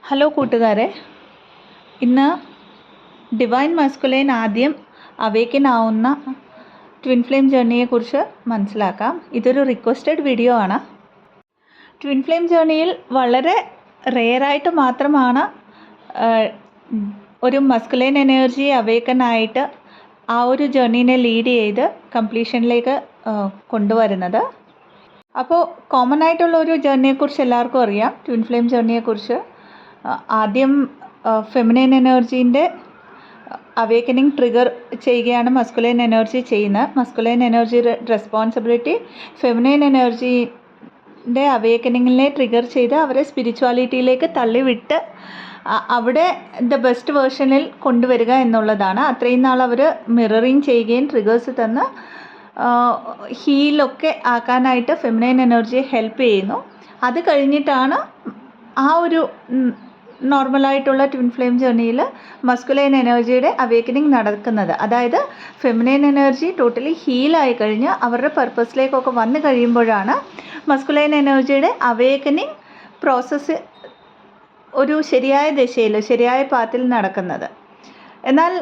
Hello കൂട്ടുകാരെ, ഇന്ന് divine masculine ആദ്യം അവേക്കൻ ആവുന്ന ട്വിൻ ഫ്ലെയിം ജേർണിയെക്കുറിച്ച് മനസ്സിലാക്കാം. ഇതൊരു റിക്വസ്റ്റഡ് വീഡിയോ ആണ്. ട്വിൻ ഫ്ലെയിം ജേർണിയിൽ വളരെ റെയറായിട്ട് മാത്രമാണ് ഒരു മസ്കുലൈൻ എനർജി അവേക്കനായിട്ട് ആ ഒരു ജേർണീനെ ലീഡ് ചെയ്ത് കംപ്ലീഷനിലേക്ക് കൊണ്ടുവരുന്നത്. അപ്പോൾ കോമൺ ആയിട്ടുള്ള ഒരു ജേർണിയെക്കുറിച്ച് എല്ലാവർക്കും അറിയാം. ട്വിൻ ഫ്ലെയിം ജേർണിയെക്കുറിച്ച് ആദ്യം ഫെമിനൈൻ എനർജീൻ്റെ അവേക്കനിങ് ട്രിഗർ ചെയ്യുകയാണ് മസ്കുലൈൻ എനർജി ചെയ്യുന്നത്. മസ്കുലൈൻ എനർജി റെസ്പോൺസിബിലിറ്റി ഫെമിനൈൻ എനർജീൻ്റെ അവേക്കനിങ്ങിനെ ട്രിഗർ ചെയ്ത് അവരെ സ്പിരിച്വാലിറ്റിയിലേക്ക് തള്ളിവിട്ട് അവിടെ ദ ബെസ്റ്റ് വേർഷനിൽ കൊണ്ടുവരിക എന്നുള്ളതാണ്. അത്രയും നാൾ അവർ മിററിങ് ചെയ്യുകയും ട്രിഗേഴ്സ് തന്ന് ഹീലൊക്കെ ആക്കാനായിട്ട് ഫെമിനൈൻ എനർജിയെ ഹെൽപ്പ് ചെയ്യുന്നു. അത് കഴിഞ്ഞിട്ടാണ് ആ ഒരു നോർമലായിട്ടുള്ള ട്വിൻ ഫ്ലെയിം ജേർണിയിൽ മസ്കുലൈൻ എനർജിയുടെ അവേക്കനിങ് നടക്കുന്നത്. അതായത് ഫെമിനൈൻ എനർജി ടോട്ടലി ഹീലായി കഴിഞ്ഞ് അവരുടെ പർപ്പസിലേക്കൊക്കെ വന്നു കഴിയുമ്പോഴാണ് മസ്കുലൈൻ എനർജിയുടെ അവേക്കനിങ് പ്രോസസ്സ് ഒരു ശരിയായ ദിശയിൽ ശരിയായ പാത്തിൽ നടക്കുന്നത്. എന്നാൽ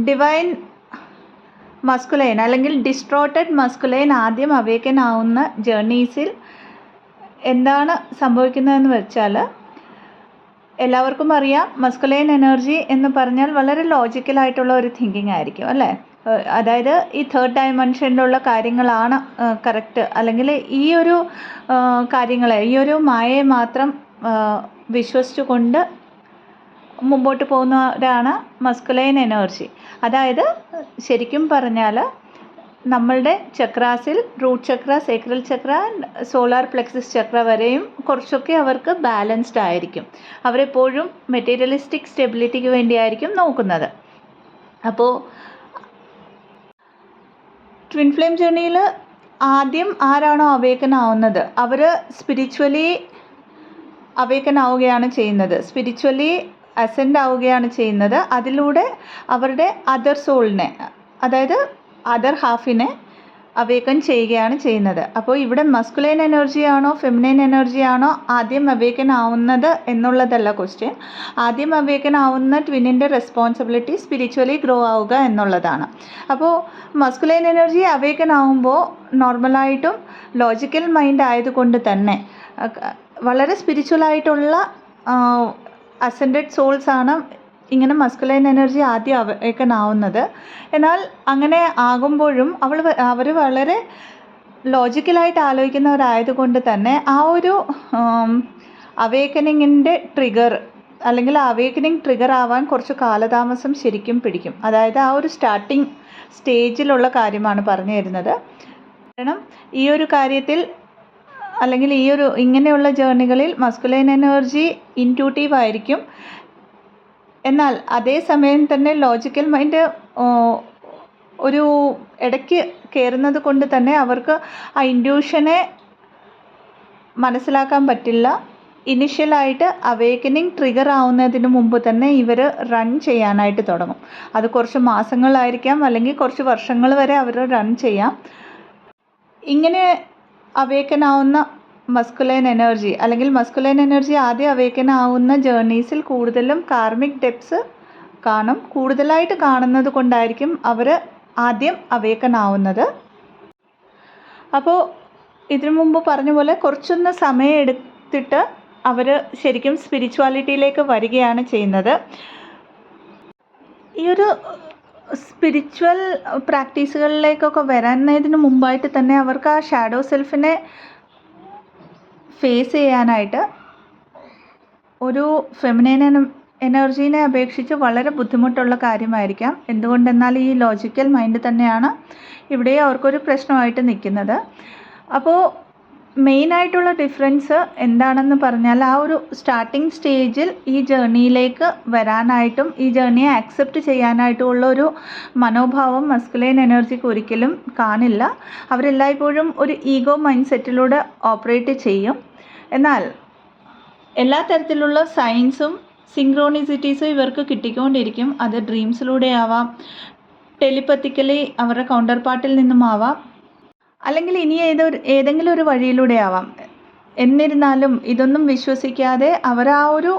ഡിവൈൻ മസ്കുലൈൻ അല്ലെങ്കിൽ ഡിസ്ട്രോട്ടഡ് മസ്കുലൈൻ ആദ്യം അവേക്കൻ ആവുന്ന ജേർണീസിൽ എന്താണ് സംഭവിക്കുന്നതെന്ന് വെച്ചാൽ, എല്ലാവർക്കും അറിയാം മസ്കുലൈൻ എനർജി എന്ന് പറഞ്ഞാൽ വളരെ ലോജിക്കലായിട്ടുള്ള ഒരു തിങ്കിങ് ആയിരിക്കും അല്ലേ. അതായത് ഈ തേർഡ് ഡയമെൻഷനിലുള്ള കാര്യങ്ങളാണ് കറക്റ്റ്, അല്ലെങ്കിൽ ഈ ഒരു കാര്യങ്ങളെ ഈ ഒരു മായയെ മാത്രം വിശ്വസിച്ചുകൊണ്ട് മുമ്പോട്ട് പോകുന്നവരാണ് മസ്കുലൈൻ എനർജി. അതായത് ശരിക്കും പറഞ്ഞാൽ നമ്മളുടെ ചക്രാസിൽ റൂട്ട് ചക്ര, സേക്രൽ ചക്ര, സോളാർ പ്ലെക്സസ് ചക്ര വരെയും കുറച്ചൊക്കെ അവർക്ക് ബാലൻസ്ഡ് ആയിരിക്കും. അവരെപ്പോഴും മെറ്റീരിയലിസ്റ്റിക് സ്റ്റെബിലിറ്റിക്ക് വേണ്ടിയായിരിക്കും നോക്കുന്നത്. അപ്പോൾ ട്വിൻ ഫ്ലെയിം ജേർണിയിൽ ആദ്യം ആരാണോ അവേക്കൻ ആവുന്നത് അവർ സ്പിരിച്വലി അവേക്കൻ ആവുകയാണ് ചെയ്യുന്നത്, സ്പിരിച്വലി അസെൻഡ് ആവുകയാണ് ചെയ്യുന്നത്. അതിലൂടെ അവരുടെ അതർ സോളിനെ, അതായത് അതർ ഹാഫിനെ അവേക്കൻ ചെയ്യുകയാണ് ചെയ്യുന്നത്. അപ്പോൾ ഇവിടെ മസ്കുലൈൻ എനർജിയാണോ ഫെമിനൈൻ എനർജിയാണോ ആദ്യം അവേക്കൻ ആവുന്നത് എന്നുള്ളതല്ല ക്വസ്റ്റ്യൻ. ആദ്യം അവേക്കൻ ആവുന്ന ട്വിന്നിൻ്റെ റെസ്പോൺസിബിലിറ്റി സ്പിരിച്വലി ഗ്രോ ആവുക എന്നുള്ളതാണ്. അപ്പോൾ മസ്കുലൈൻ എനർജി അവേക്കൻ ആവുമ്പോൾ നോർമലായിട്ടും ലോജിക്കൽ മൈൻഡ് ആയതുകൊണ്ട് തന്നെ വളരെ സ്പിരിച്വലായിട്ടുള്ള അസെൻഡഡ് സോൾസ് ആണ് ഇങ്ങനെ മസ്കുലൈൻ എനർജി ആദ്യം അവേക്കൻ ആവുന്നത്. എന്നാൽ അങ്ങനെ ആകുമ്പോഴും അവർ വളരെ ലോജിക്കലായിട്ട് ആലോചിക്കുന്നവരായതുകൊണ്ട് തന്നെ ആ ഒരു അവേക്കനിങ്ങിൻ്റെ ട്രിഗർ അല്ലെങ്കിൽ അവേക്കനിങ് ട്രിഗർ ആവാൻ കുറച്ച് കാലതാമസം ശരിക്കും പിടിക്കും. അതായത് ആ ഒരു സ്റ്റാർട്ടിങ് സ്റ്റേജിലുള്ള കാര്യമാണ് പറഞ്ഞു തരുന്നത്. കാരണം ഈ ഒരു കാര്യത്തിൽ അല്ലെങ്കിൽ ഈ ഒരു ഇങ്ങനെയുള്ള ജേർണികളിൽ മസ്കുലൈൻ എനർജി ഇൻറ്റ്യൂട്ടീവ് ആയിരിക്കും. എന്നാൽ അതേസമയം തന്നെ ലോജിക്കൽ മൈൻഡ് ഒരു ഇടയ്ക്ക് കയറുന്നത് കൊണ്ട് തന്നെ അവർക്ക് ആ ഇൻഡ്യൂഷനെ മനസ്സിലാക്കാൻ പറ്റില്ല. ഇനിഷ്യലായിട്ട് അവേക്കനിങ് ട്രിഗർ ആവുന്നതിന് മുമ്പ് തന്നെ ഇവർ റൺ ചെയ്യാനായിട്ട് തുടങ്ങും. അത് കുറച്ച് മാസങ്ങളായിരിക്കാം, അല്ലെങ്കിൽ കുറച്ച് വർഷങ്ങൾ വരെ അവർ റൺ ചെയ്യാം. ഇങ്ങനെ അവേക്കൻ ആവുന്ന മസ്കുലൈൻ എനർജി അല്ലെങ്കിൽ മസ്കുലൈൻ എനർജി ആദ്യം അവേക്കൻ ആവുന്ന ജേർണീസിൽ കൂടുതലും കാർമിക് ഡെപ്സ് കാണും. കൂടുതലായിട്ട് കാണുന്നത് കൊണ്ടായിരിക്കും അവർ ആദ്യം അവേക്കൻ ആവുന്നത്. അപ്പോൾ ഇതിനു മുമ്പ് പറഞ്ഞ പോലെ കുറച്ചൊന്ന് സമയം എടുത്തിട്ട് അവർ ശരിക്കും സ്പിരിച്വാലിറ്റിയിലേക്ക് വരികയാണ് ചെയ്യുന്നത്. ഈ ഒരു സ്പിരിച്വൽ പ്രാക്ടീസുകളിലേക്കൊക്കെ വരുന്നതിന് മുമ്പായിട്ട് തന്നെ അവർക്ക് ആ ഷാഡോ സെൽഫിനെ ഫേസ് ചെയ്യാനായിട്ട് ഒരു ഫെമിനൈൻ എനർജീനെ അപേക്ഷിച്ച് വളരെ ബുദ്ധിമുട്ടുള്ള കാര്യമായിരിക്കാം. എന്തുകൊണ്ടെന്നാൽ ഈ ലോജിക്കൽ മൈൻഡ് തന്നെയാണ് ഇവിടെ അവർക്കൊരു പ്രശ്നമായിട്ട് നിൽക്കുന്നത്. അപ്പോൾ മെയിനായിട്ടുള്ള ഡിഫറൻസ് എന്താണെന്ന് പറഞ്ഞാൽ ആ ഒരു സ്റ്റാർട്ടിങ് സ്റ്റേജിൽ ഈ ജേർണിയിലേക്ക് വരാനായിട്ടും ഈ ജേർണിയെ ആക്സെപ്റ്റ് ചെയ്യാനായിട്ടുമുള്ള ഒരു മനോഭാവം മസ്കുലൈൻ എനർജിക്ക് ഒരിക്കലും കാണില്ല. അവരെല്ലായ്പ്പോഴും ഒരു ഈഗോ മൈൻഡ് സെറ്റിലൂടെ ഓപ്പറേറ്റ് ചെയ്യും. എന്നാൽ എല്ലാ തരത്തിലുള്ള സയൻസും സിങ്ക്രോണിസിറ്റീസും ഇവർക്ക് കിട്ടിക്കൊണ്ടിരിക്കും. അത് ഡ്രീംസിലൂടെ ആവാം, ടെലിപ്പത്തിക്കലി അവരുടെ കൗണ്ടർ പാർട്ടിൽ നിന്നും ആവാം, അല്ലെങ്കിൽ ഇനി ഏതെങ്കിലും ഒരു വഴിയിലൂടെ ആവാം. എന്നിരുന്നാലും ഇതൊന്നും വിശ്വസിക്കാതെ അവർ ആ ഒരു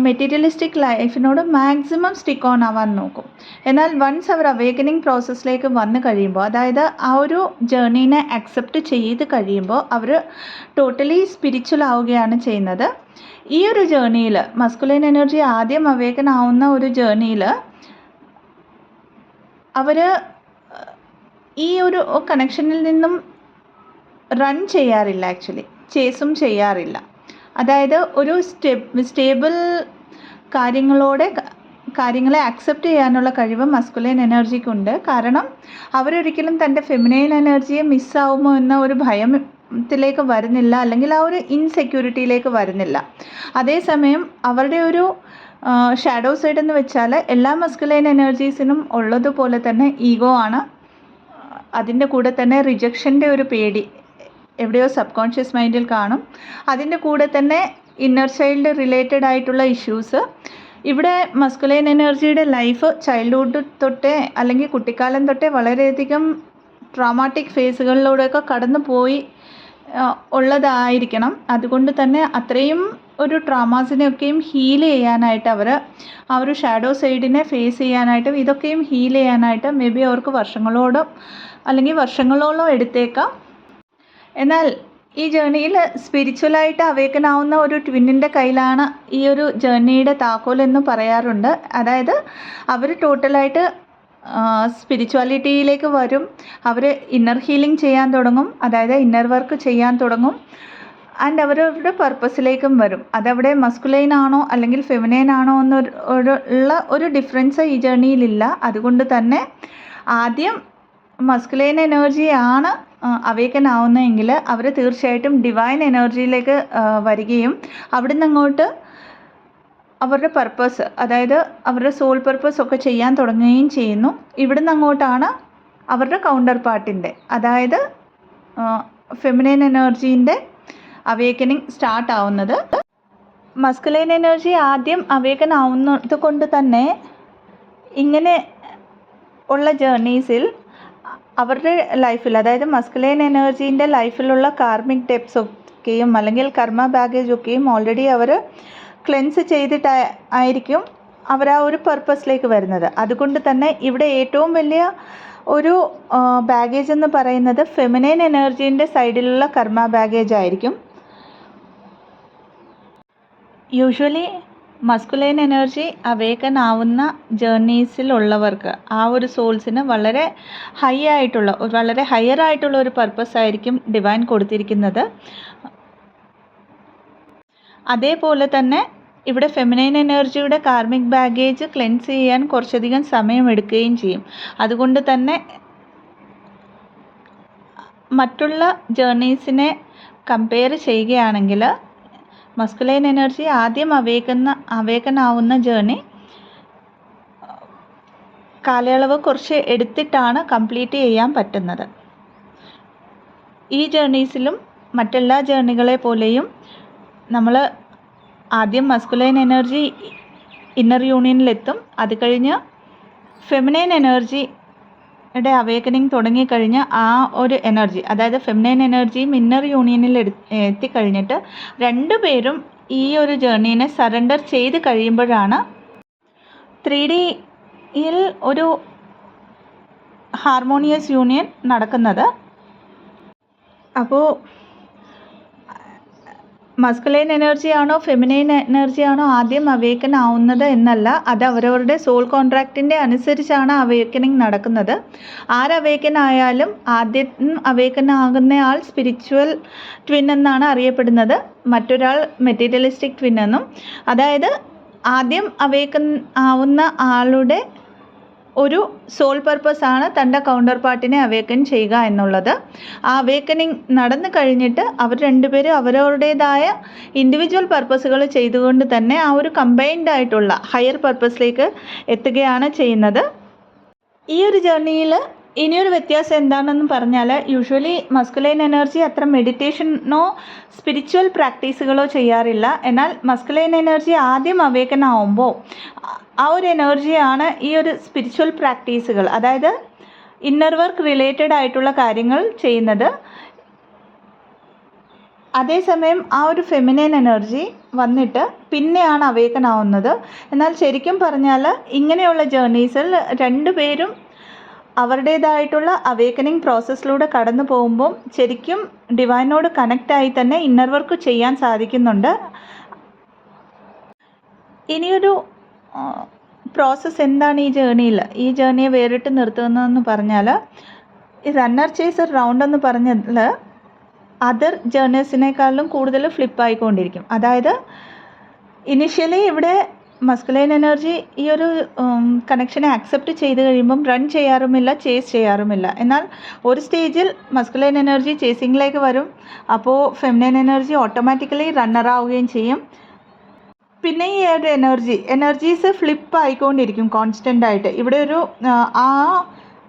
മെറ്റീരിയലിസ്റ്റിക് ലൈഫിനോട് മാക്സിമം സ്റ്റിക്ക് ഓൺ ആവാൻ നോക്കും. എന്നാൽ വൺസ് അവർ അവേക്കനിങ് പ്രോസസ്സിലേക്ക് വന്നു കഴിയുമ്പോൾ, അതായത് ആ ഒരു ജേർണീനെ അക്സെപ്റ്റ് ചെയ്ത് കഴിയുമ്പോൾ അവർ ടോട്ടലി സ്പിരിച്വൽ ആവുകയാണ് ചെയ്യുന്നത്. ഈ ഒരു ജേർണിയിൽ മസ്കുലൈൻ എനർജി ആദ്യം അവേക്കൻ ആവുന്ന ഒരു ജേർണിയിൽ അവർ ഈ ഒരു കണക്ഷനിൽ നിന്നും റൺ ചെയ്യാറില്ല, ആക്ച്വലി ചേസും ചെയ്യാറില്ല. അതായത് ഒരു സ്റ്റേബിൾ കാര്യങ്ങളെ അക്സെപ്റ്റ് ചെയ്യാനുള്ള കഴിവ് മസ്കുലൈൻ എനർജിക്കുണ്ട്. കാരണം അവരൊരിക്കലും തൻ്റെ ഫെമിനൈൻ എനർജിയെ മിസ്സാവുമോ എന്ന ഒരു ഭയത്തിലേക്ക് വരുന്നില്ല, അല്ലെങ്കിൽ ആ ഒരു ഇൻസെക്യൂരിറ്റിയിലേക്ക് വരുന്നില്ല. അതേസമയം അവരുടെ ഒരു ഷാഡോ സൈഡ് എന്ന് വെച്ചാൽ എല്ലാ മസ്കുലൈൻ എനർജീസിനും ഉള്ളതുപോലെ തന്നെ ഈഗോ ആണ്. അതിൻ്റെ കൂടെ തന്നെ റിജക്ഷൻ്റെ ഒരു പേടി എവിടെയോ സബ് കോൺഷ്യസ് മൈൻഡിൽ കാണും. അതിൻ്റെ കൂടെ തന്നെ ഇന്നർ ചൈൽഡ് റിലേറ്റഡ് ആയിട്ടുള്ള ഇഷ്യൂസ്. ഇവിടെ മസ്കുലൈൻ എനർജിയുടെ ലൈഫ് ചൈൽഡ്ഹുഡ് തൊട്ടേ അല്ലെങ്കിൽ കുട്ടിക്കാലം തൊട്ടേ വളരെയധികം ട്രോമാറ്റിക് ഫേസുകളിലൂടെയൊക്കെ കടന്നു പോയി ഉള്ളതായിരിക്കണം. അതുകൊണ്ട് തന്നെ അത്രയും ഒരു ട്രോമാസിനെയൊക്കെയും ഹീൽ ചെയ്യാനായിട്ട് ആ ഒരു ഷാഡോ സൈഡിനെ ഫേസ് ചെയ്യാനായിട്ടും ഇതൊക്കെയും ഹീൽ ചെയ്യാനായിട്ട് മേ ബി അവർക്ക് വർഷങ്ങളോളം എടുത്തേക്കാം. എന്നാൽ ഈ ജേർണിയിൽ സ്പിരിച്വലായിട്ട് അവേക്കൻ ആവുന്ന ഒരു ട്വിന്നിൻ്റെ കയ്യിലാണ് ഈ ഒരു ജേർണിയുടെ താക്കോൽ എന്ന് പറയാറുണ്ട്. അതായത് അവർ ടോട്ടലായിട്ട് സ്പിരിച്വാലിറ്റിയിലേക്ക് വരും. അവർ ഇന്നർ ഹീലിംഗ് ചെയ്യാൻ തുടങ്ങും, അതായത് ഇന്നർ വർക്ക് ചെയ്യാൻ തുടങ്ങും. ആൻഡ് അവരവരുടെ പർപ്പസിലേക്കും വരും. അതവിടെ മസ്കുലൈൻ ആണോ അല്ലെങ്കിൽ ഫെമിനൈൻ ആണോ എന്നുള്ള ഒരു ഡിഫറൻസ് ഈ ജേർണിയിലില്ല. അതുകൊണ്ട് തന്നെ ആദ്യം മസ്കുലൈൻ എനർജിയാണ് അവേക്കൻ ആവുന്നതെങ്കിൽ അവർ തീർച്ചയായിട്ടും ഡിവൈൻ എനർജിയിലേക്ക് വരികയും അവിടുന്ന് അങ്ങോട്ട് അവരുടെ പർപ്പസ്, അതായത് അവരുടെ സോൾ പർപ്പസ് ഒക്കെ ചെയ്യാൻ തുടങ്ങുകയും ചെയ്യുന്നു. ഇവിടുന്ന് അങ്ങോട്ടാണ് അവരുടെ കൗണ്ടർ പാർട്ടിൻ്റെ, അതായത് ഫെമിനൈൻ എനർജീൻ്റെ അവേക്കനിങ് സ്റ്റാർട്ട് ആവുന്നത്. മസ്കുലൈൻ എനർജി ആദ്യം അവേക്കൻ ആവുന്നത് കൊണ്ട് തന്നെ ഇങ്ങനെ ഉള്ള ജേർണീസിൽ അവരുടെ ലൈഫിൽ, അതായത് മസ്കുലൈൻ എനർജീൻ്റെ ലൈഫിലുള്ള കാർമിക് ഡെപ്സ് ഒക്കെയും അല്ലെങ്കിൽ കർമ്മ ബാഗേജ് ഒക്കെയും ഓൾറെഡി അവർ ക്ലെൻസ് ചെയ്തിട്ടായിരിക്കും അവർ ആ ഒരു പർപ്പസിലേക്ക് വരുന്നത്. അതുകൊണ്ട് തന്നെ ഇവിടെ ഏറ്റവും വലിയ ഒരു ബാഗേജ് എന്ന് പറയുന്നത് ഫെമിനൈൻ എനർജീൻ്റെ സൈഡിലുള്ള കർമ്മ ബാഗേജ് ആയിരിക്കും. യൂഷ്വലി മസ്കുലൈൻ എനർജി അവേക്കൻ ആവുന്ന ജേർണീസിലുള്ളവർക്ക് ആ ഒരു സോൾസിന് വളരെ ഹയർ ആയിട്ടുള്ള ഒരു പർപ്പസ് ആയിരിക്കും ഡിവൈൻ കൊടുത്തിരിക്കുന്നത്. അതേപോലെ തന്നെ ഇവിടെ ഫെമിനൈൻ എനർജിയുടെ കാർമിക് ബാഗേജ് ക്ലെൻസ് ചെയ്യാൻ കുറച്ചധികം സമയമെടുക്കുകയും ചെയ്യും. അതുകൊണ്ട് തന്നെ മറ്റുള്ള ജേർണീസിനെ കമ്പയർ ചെയ്യുകയാണെങ്കിൽ മസ്കുലൈൻ എനർജി ആദ്യം അവേക്കൻ ആവുന്ന ജേർണി കാലയളവ് കുറച്ച് എടുത്തിട്ടാണ് കംപ്ലീറ്റ് ചെയ്യാൻ പറ്റുന്നത്. ഈ ജേർണീസിലും മറ്റെല്ലാ ജേർണികളെ പോലെയും നമ്മൾ ആദ്യം മസ്കുലൈൻ എനർജി ഇന്നർ യൂണിയനിലെത്തും. അത് കഴിഞ്ഞ് ഫെമിനൈൻ എനർജിയുടെ അവേക്കനിങ് തുടങ്ങിക്കഴിഞ്ഞ് ആ ഒരു എനർജി, അതായത് ഫെമിനൈൻ എനർജിയും ഇന്നർ യൂണിയനിൽ എത്തിക്കഴിഞ്ഞിട്ട് രണ്ടുപേരും ഈ ഒരു ജേർണീനെ സറണ്ടർ ചെയ്ത് കഴിയുമ്പോഴാണ് 3Dയിൽ ഒരു ഹാർമോണിയസ് യൂണിയൻ നടക്കുന്നത്. അപ്പോൾ മസ്കുലൈൻ എനർജിയാണോ ഫെമിനൈൻ എനർജിയാണോ ആദ്യം അവേക്കൻ ആവുന്നത് എന്നല്ല, അത് അവരവരുടെ സോൾ കോൺട്രാക്റ്റിൻ്റെ അനുസരിച്ചാണ് അവേക്കനിങ് നടക്കുന്നത്. ആരവേക്കൻ ആയാലും ആദ്യം അവേക്കൻ ആകുന്ന ആൾ സ്പിരിച്വൽ ട്വിൻ എന്നാണ് അറിയപ്പെടുന്നത്, മറ്റൊരാൾ മെറ്റീരിയലിസ്റ്റിക് ട്വിൻ എന്നും. അതായത് ആദ്യം അവേക്കൻ ആവുന്ന ആളുടെ ഒരു സോൾ പർപ്പസാണ് തൻ്റെ കൗണ്ടർ പാർട്ടിനെ അവേക്കൻ ചെയ്യുക എന്നുള്ളത്. ആ അവേക്കനിങ് നടന്നു കഴിഞ്ഞിട്ട് അവർ രണ്ടുപേരും അവരവരുടേതായ ഇൻഡിവിജ്വൽ പർപ്പസുകൾ ചെയ്തുകൊണ്ട് തന്നെ ആ ഒരു കമ്പൈൻഡ് ആയിട്ടുള്ള ഹയർ പർപ്പസിലേക്ക് എത്തുകയാണ് ചെയ്യുന്നത്. ഈ ഒരു ജേർണിയിൽ ഇനിയൊരു വ്യത്യാസം എന്താണെന്ന് പറഞ്ഞാൽ, യൂഷ്വലി മസ്കുലൈൻ എനർജി അത്ര മെഡിറ്റേഷനോ സ്പിരിച്വൽ പ്രാക്ടീസുകളോ ചെയ്യാറില്ല. എന്നാൽ മസ്കുലൈൻ എനർജി ആദ്യം അവേക്കൻ ആവുമ്പോൾ ആ ഒരു എനർജിയാണ് ഈ ഒരു സ്പിരിച്വൽ പ്രാക്ടീസുകൾ, അതായത് ഇന്നർ വർക്ക് റിലേറ്റഡ് ആയിട്ടുള്ള കാര്യങ്ങൾ ചെയ്യുന്നത്. അതേസമയം ആ ഒരു ഫെമിനൈൻ എനർജി വന്നിട്ട് പിന്നെയാണ് അവേക്കൻ ആവുന്നത്. എന്നാൽ ശരിക്കും പറഞ്ഞാൽ ഇങ്ങനെയുള്ള ജേർണീസിൽ രണ്ടുപേരും അവരുടേതായിട്ടുള്ള അവേക്കനിങ് പ്രോസസ്സിലൂടെ കടന്നു പോകുമ്പം ശരിക്കും ഡിവൈനോട് കണക്റ്റായി തന്നെ ഇന്നർ വർക്ക് ചെയ്യാൻ സാധിക്കുന്നുണ്ട്. ഇനിയൊരു പ്രോസസ്സ് എന്താണ് ഈ ജേർണിയെ വേറിട്ട് നിർത്തുന്നതെന്ന് പറഞ്ഞാൽ, ഈ റണ്ണർ ചേസർ റൗണ്ട് എന്ന് പറഞ്ഞതിൽ അതർ ജേർണേഴ്സിനേക്കാളും കൂടുതൽ ഫ്ലിപ്പായിക്കൊണ്ടിരിക്കും. അതായത് ഇനിഷ്യലി ഇവിടെ മസ്കുലൈൻ എനർജി ഈ ഒരു കണക്ഷനെ അക്സെപ്റ്റ് ചെയ്ത് കഴിയുമ്പം റൺ ചെയ്യാറുമില്ല, ചേസ് ചെയ്യാറുമില്ല. എന്നാൽ ഒരു സ്റ്റേജിൽ മസ്കുലൈൻ എനർജി ചേസിങ്ങിലേക്ക് വരും. അപ്പോൾ ഫെമിനൈൻ എനർജി ഓട്ടോമാറ്റിക്കലി റണ്ണറാവുകയും ചെയ്യും. പിന്നെ ഈ ഒരു എനർജീസ് ഫ്ലിപ്പ് ആയിക്കൊണ്ടിരിക്കും കോൺസ്റ്റൻ്റ് ആയിട്ട്. ഇവിടെ ആ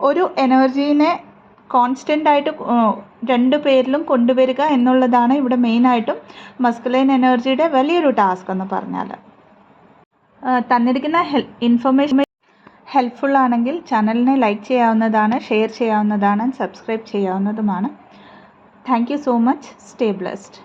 ഒരു എനർജീനെ കോൺസ്റ്റൻ്റ് ആയിട്ട് രണ്ടു പേരിലും കൊണ്ടുവരിക എന്നുള്ളതാണ് ഇവിടെ മെയിനായിട്ടും മസ്കുലൈൻ എനർജിയുടെ വലിയൊരു ടാസ്ക് എന്ന് പറഞ്ഞാൽ. തന്നിരിക്കുന്ന ഇൻഫർമേഷൻ ഹെൽപ്ഫുൾ ആണെങ്കിൽ ചാനലിനെ ലൈക്ക് ചെയ്യാവുന്നതാണ്, ഷെയർ ചെയ്യാവുന്നതാണ്, സബ്സ്ക്രൈബ് ചെയ്യാവുന്നതുമാണ്. Thank you so much. Stay blessed.